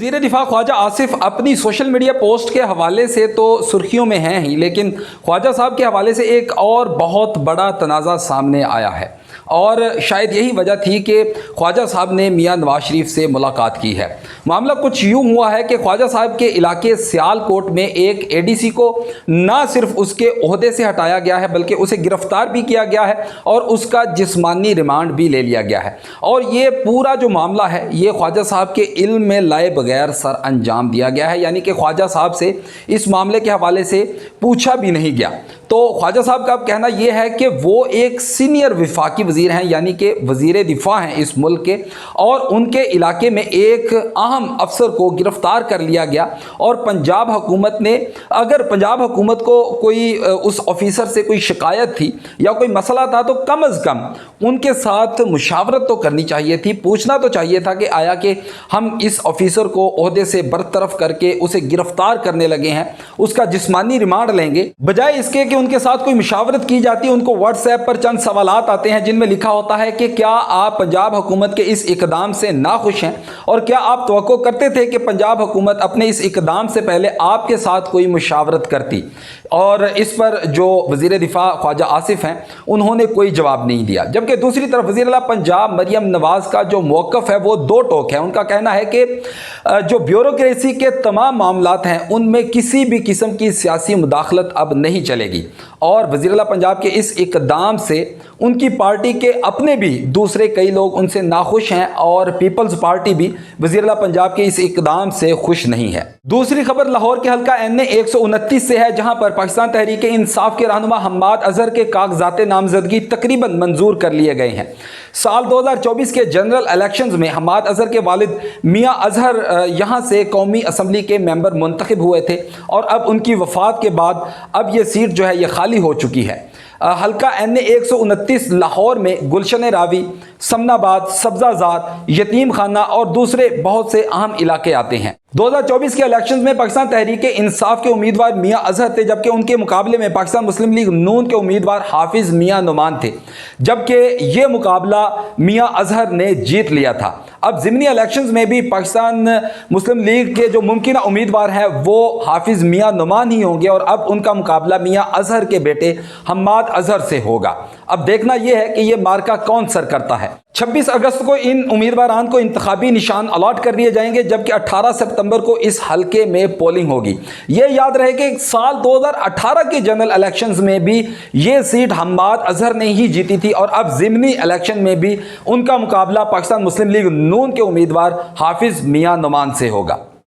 वज़ीर दिफा ख्वाजा आसिफ अपनी सोशल मीडिया पोस्ट के हवाले से तो सुर्खियों में हैं ही, लेकिन ख्वाजा साहब के हवाले से एक और बहुत बड़ा तनाज़ा सामने आया है और शायद यही वजह थी कि ख्वाजा साहब ने मियां नवाज शरीफ से मुलाकात की है। मामला कुछ यूँ हुआ है कि ख्वाजा साहब के इलाके सियालकोट में एक एडीसी को ना सिर्फ उसके ओहदे से हटाया गया है बल्कि उसे गिरफ्तार भी किया गया है और उसका जिस्मानी रिमांड भी ले लिया गया है। और ये पूरा जो मामला है ये ख्वाजा साहब के इल्म में लाए बगैर सर अंजाम दिया गया है, यानी कि ख्वाजा साहब से इस मामले के हवाले से पूछा भी नहीं गया। तो ख्वाजा साहब का कहना यह है कि वो एक सीनियर वफाकी वज़ीर हैं, यानी कि वज़ीर दिफा हैं इस मुल्क के, और उनके इलाके में एक अहम अफसर को गिरफ़्तार कर लिया गया। और पंजाब हुकूमत ने, अगर पंजाब हुकूमत को कोई उस ऑफिसर से कोई शिकायत थी या कोई मसला था तो कम अज़ कम उनके साथ मुशावरत तो करनी चाहिए थी, पूछना तो चाहिए था कि आया कि हम इस ऑफिसर को ओहदे से बरतरफ करके उसे गिरफ़्तार करने लगे हैं, उसका जिस्मानी रिमांड लेंगे, बजाय इसके कि उनके साथ कोई मुशावरत की जाती है। उनको व्हाट्सएप पर चंद सवालात आते हैं जिनमें लिखा होता है कि क्या आप पंजाब हुकूमत के इस इकदाम से नाखुश हैं और क्या आप तवक्को करते थे कि पंजाब हुकूमत अपने इस इकदाम से पहले आपके साथ कोई मुशावरत करती। और इस पर जो वज़ीर दिफा ख्वाजा आसिफ हैं उन्होंने कोई जवाब नहीं दिया। जबकि दूसरी तरफ वज़ीर आला पंजाब मरियम नवाज़ का जो मौक़िफ़ है वो दो टोक है। उनका कहना है कि जो ब्यूरोक्रेसी के तमाम मामलात हैं उनमें किसी भी किस्म की सियासी मुदाखलत अब नहीं चलेगी और वज़ीर आला पंजाब के इस इकदाम से उनकी पार्टी के अपने भी दूसरे कई लोग उनसे नाखुश हैं और पीपल्स पार्टी भी वज़ीर आला पंजाब के इस इकदाम से खुश नहीं है। दूसरी खबर लाहौर के हल्का NA 129 से है, जहां पर पाकिस्तान तहरीक इंसाफ के रहनुमा हम्माद अजहर के कागजात नामजदगी तकरीबन मंजूर कर लिए गए हैं। साल 2024 के जनरल इलेक्शंस में हम्माद अजहर के वालिद मियां अजहर यहां से कौमी असम्बली के मेंबर मुंतखब हुए थे और अब उनकी वफात के बाद अब ये सीट जो है ये खाली हो चुकी है। हल्का NA 129 लाहौर में गुलशन रावी, समनाबाद, सब्जाजाद, यतीम खाना और दूसरे बहुत से अहम इलाके आते हैं। 2024 के इलेक्शंस में पाकिस्तान तहरीक इंसाफ के उम्मीदवार मियां अजहर थे, जबकि उनके मुकाबले में पाकिस्तान मुस्लिम लीग नून के उम्मीदवार हाफिज मियां नुमान थे, जबकि ये मुकाबला मियां अजहर ने जीत लिया था। अब ज़िमनी इलेक्शंस में भी पाकिस्तान मुस्लिम लीग के जो मुमकिन उम्मीदवार हैं वो हाफिज मियां नुमान ही होंगे और अब उनका मुकाबला मियां अजहर के बेटे हम्माद अजहर से होगा। अब देखना यह है कि यह मार्का कौन सर करता है। 26 अगस्त को इन उम्मीदवारान को इंतखाबी निशान अलॉट कर दिए जाएंगे, जबकि 18 सितंबर को इस हल्के में पोलिंग होगी। यह याद रहे कि साल 2018 के जनरल इलेक्शंस में भी ये सीट हम्माद अजहर ने ही जीती थी और अब ज़िमनी इलेक्शन में भी उनका मुकाबला पाकिस्तान मुस्लिम लीग नून के उम्मीदवार हाफिज मियां नुमान से होगा।